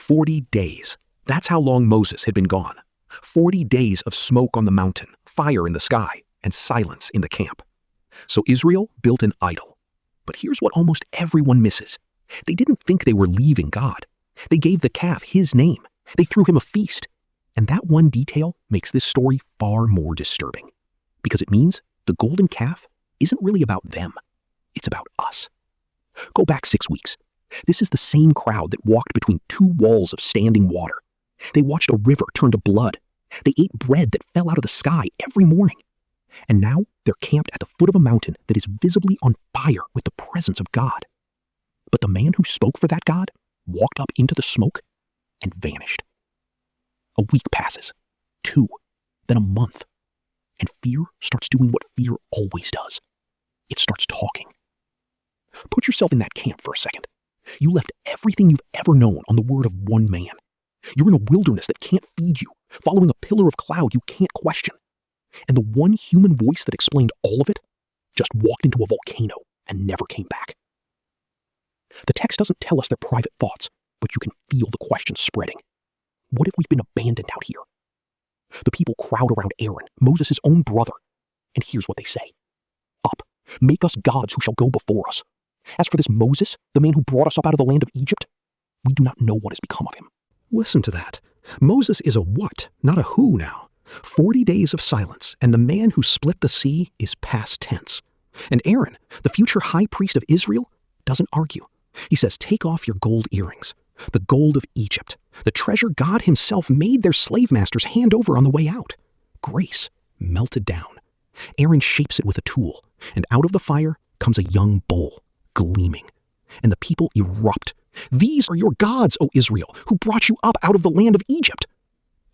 40 days. That's how long Moses had been gone. 40 days of smoke on the mountain, fire in the sky, and silence in the camp. So Israel built an idol. But here's what almost everyone misses. They didn't think they were leaving God. They gave the calf his name. They threw him a feast. And that one detail makes this story far more disturbing. Because it means the golden calf isn't really about them. It's about us. Go back 6 weeks. This is the same crowd that walked between two walls of standing water. They watched a river turn to blood. They ate bread that fell out of the sky every morning. And now they're camped at the foot of a mountain that is visibly on fire with the presence of God. But the man who spoke for that God walked up into the smoke and vanished. A week passes, 2, then a month, and fear starts doing what fear always does. It starts talking. Put yourself in that camp for a second. You left everything you've ever known on the word of one man. You're in a wilderness that can't feed you, following a pillar of cloud you can't question. And the one human voice that explained all of it just walked into a volcano and never came back. The text doesn't tell us their private thoughts, but you can feel the questions spreading. What if we've been abandoned out here? The people crowd around Aaron, Moses' own brother, and here's what they say. Up, make us gods who shall go before us. As for this Moses, the man who brought us up out of the land of Egypt, we do not know what has become of him. Listen to that. Moses is a what, not a who now. 40 days of silence, and the man who split the sea is past tense. And Aaron, the future high priest of Israel, doesn't argue. He says, take off your gold earrings, the gold of Egypt, the treasure God himself made their slave masters hand over on the way out. Grace melted down. Aaron shapes it with a tool, and out of the fire comes a young bull, gleaming. And the people erupt. These are your gods, O Israel, who brought you up out of the land of Egypt.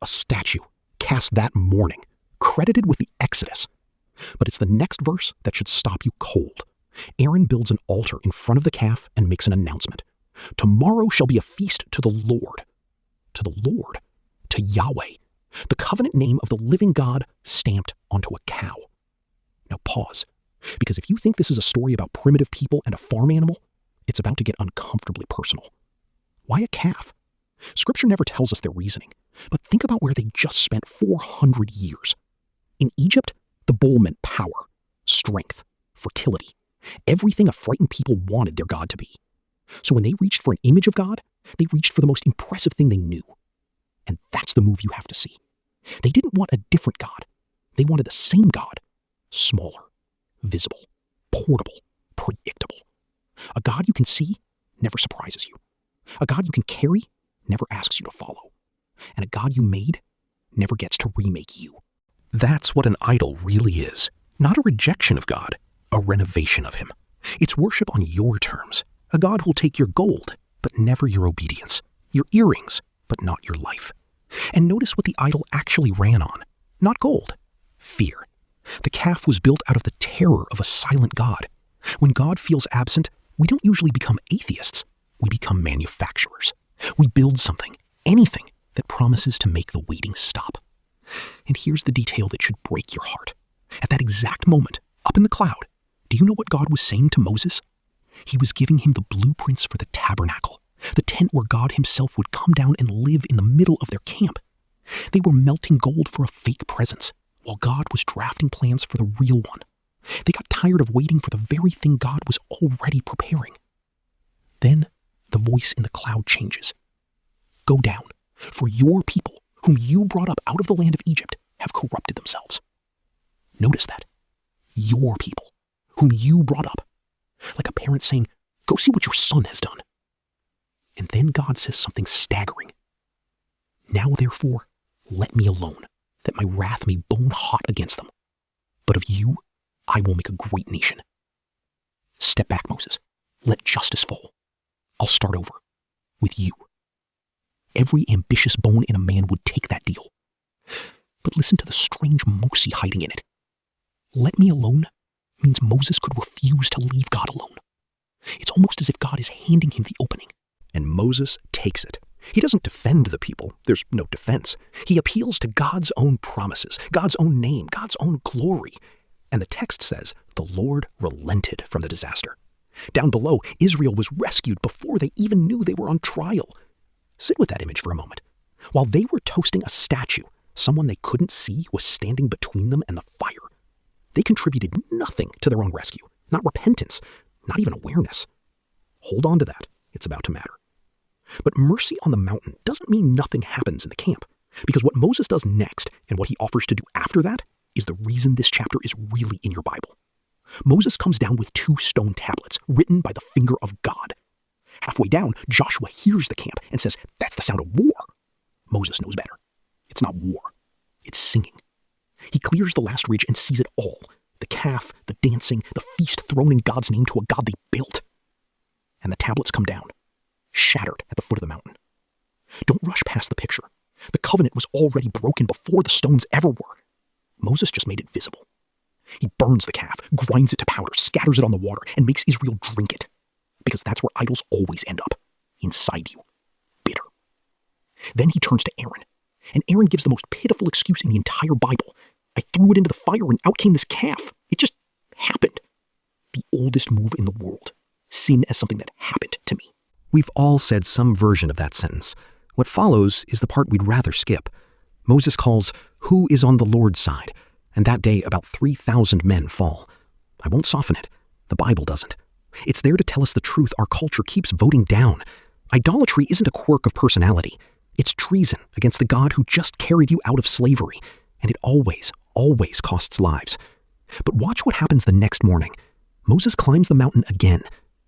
A statue cast that morning, credited with the Exodus. But it's the next verse that should stop you cold. Aaron builds an altar in front of the calf and makes an announcement. Tomorrow shall be a feast to the Lord. To the Lord. To Yahweh. The covenant name of the living God stamped onto a cow. Now pause, because if you think this is a story about primitive people and a farm animal, it's about to get uncomfortably personal. Why a calf? Scripture never tells us their reasoning, but think about where they just spent 400 years. In Egypt, the bull meant power, strength, fertility, everything a frightened people wanted their God to be. So when they reached for an image of God, they reached for the most impressive thing they knew. And that's the move you have to see. They didn't want a different God. They wanted the same God, smaller, visible, portable, predictable. A God you can see never surprises you. A God you can carry never asks you to follow. And a God you made never gets to remake you. That's what an idol really is. Not a rejection of God, a renovation of him. It's worship on your terms. A God who'll take your gold, but never your obedience. Your earrings, but not your life. And notice what the idol actually ran on. Not gold. Fear. The calf was built out of the terror of a silent God. When God feels absent, we don't usually become atheists. We become manufacturers. We build something, anything, that promises to make the waiting stop. And here's the detail that should break your heart. At that exact moment, up in the cloud, do you know what God was saying to Moses? He was giving him the blueprints for the tabernacle, the tent where God himself would come down and live in the middle of their camp. They were melting gold for a fake presence, while God was drafting plans for the real one. They got tired of waiting for the very thing God was already preparing. Then the voice in the cloud changes. Go down, for your people, whom you brought up out of the land of Egypt, have corrupted themselves. Notice that. Your people, whom you brought up. Like a parent saying, go see what your son has done. And then God says something staggering. Now therefore, let me alone, that my wrath may burn hot against them. But of you, I will make a great nation. Step back, Moses. Let justice fall. I'll start over. With you. Every ambitious bone in a man would take that deal. But listen to the strange mercy hiding in it. Let me alone means Moses could refuse to leave God alone. It's almost as if God is handing him the opening. And Moses takes it. He doesn't defend the people. There's no defense. He appeals to God's own promises, God's own name, God's own glory. And the text says, the Lord relented from the disaster. Down below, Israel was rescued before they even knew they were on trial. Sit with that image for a moment. While they were toasting a statue, someone they couldn't see was standing between them and the fire. They contributed nothing to their own rescue, not repentance, not even awareness. Hold on to that. It's about to matter. But mercy on the mountain doesn't mean nothing happens in the camp, because what Moses does next and what he offers to do after that is the reason this chapter is really in your Bible. Moses comes down with 2 stone tablets written by the finger of God. Halfway down, Joshua hears the camp and says, "That's the sound of war." Moses knows better. It's not war. It's singing. He clears the last ridge and sees it all. The calf, the dancing, the feast thrown in God's name to a God they built. And the tablets come down, shattered at the foot of the mountain. Don't rush past the picture. The covenant was already broken before the stones ever were. Moses just made it visible. He burns the calf, grinds it to powder, scatters it on the water, and makes Israel drink it. Because that's where idols always end up, inside you, bitter. Then he turns to Aaron, and Aaron gives the most pitiful excuse in the entire Bible. "I threw it into the fire and out came this calf. It just happened." The oldest move in the world. Sin as something that happened to me. We've all said some version of that sentence. What follows is the part we'd rather skip. Moses calls, "Who is on the Lord's side?" And that day about 3,000 men fall. I won't soften it. The Bible doesn't. It's there to tell us the truth our culture keeps voting down. Idolatry isn't a quirk of personality. It's treason against the God who just carried you out of slavery. And it always, always costs lives. But watch what happens the next morning. Moses climbs the mountain again,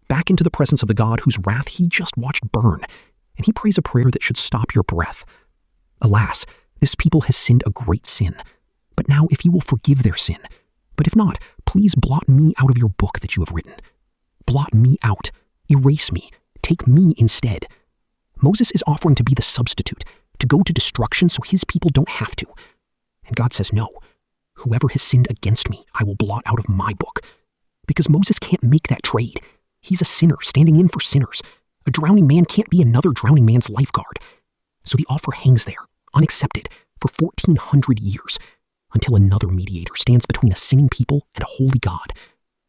back into the presence of the God whose wrath he just watched burn. And he prays a prayer that should stop your breath. "Alas, this people has sinned a great sin. But now if you will forgive their sin, but if not, please blot me out of your book that you have written. Blot me out. Erase me. Take me instead." Moses is offering to be the substitute, to go to destruction so his people don't have to. And God says, "No. Whoever has sinned against me, I will blot out of my book." Because Moses can't make that trade. He's a sinner standing in for sinners. A drowning man can't be another drowning man's lifeguard. So the offer hangs there, unaccepted, for 1,400 years, until another mediator stands between a sinning people and a holy God.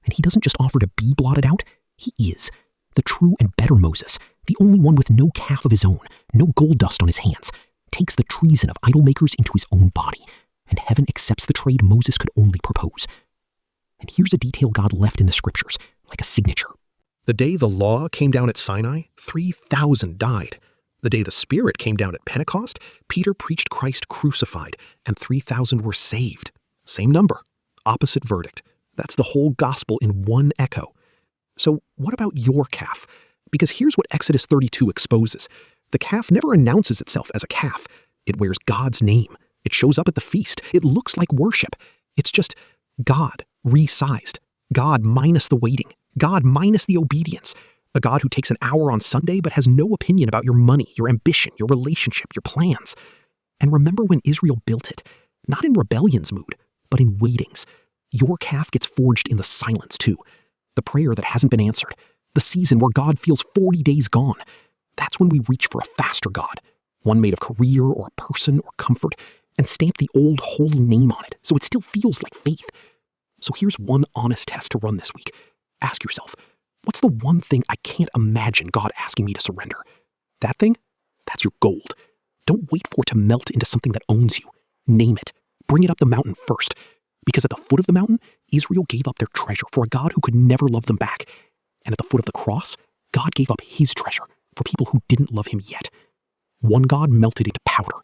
And he doesn't just offer to be blotted out, he is. The true and better Moses, the only one with no calf of his own, no gold dust on his hands, takes the treason of idol makers into his own body, and heaven accepts the trade Moses could only propose. And here's a detail God left in the scriptures, like a signature. The day the law came down at Sinai, 3,000 died. The day the Spirit came down at Pentecost, Peter preached Christ crucified, and 3,000 were saved. Same number, opposite verdict. That's the whole gospel in one echo. So what about your calf? Because here's what Exodus 32 exposes. The calf never announces itself as a calf. It wears God's name. It shows up at the feast. It looks like worship. It's just God resized. God minus the waiting. God minus the obedience. A God who takes an hour on Sunday but has no opinion about your money, your ambition, your relationship, your plans. And remember when Israel built it, not in rebellion's mood, but in waitings. Your calf gets forged in the silence too. The prayer that hasn't been answered. The season where God feels 40 days gone. That's when we reach for a faster God, one made of career or a person or comfort, and stamp the old holy name on it so it still feels like faith. So here's one honest test to run this week. Ask yourself, what's the one thing I can't imagine God asking me to surrender? That thing? That's your gold. Don't wait for it to melt into something that owns you. Name it. Bring it up the mountain first. Because at the foot of the mountain, Israel gave up their treasure for a God who could never love them back. And at the foot of the cross, God gave up his treasure for people who didn't love him yet. One God melted into powder.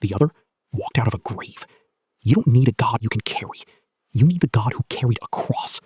The other walked out of a grave. You don't need a God you can carry. You need the God who carried a cross.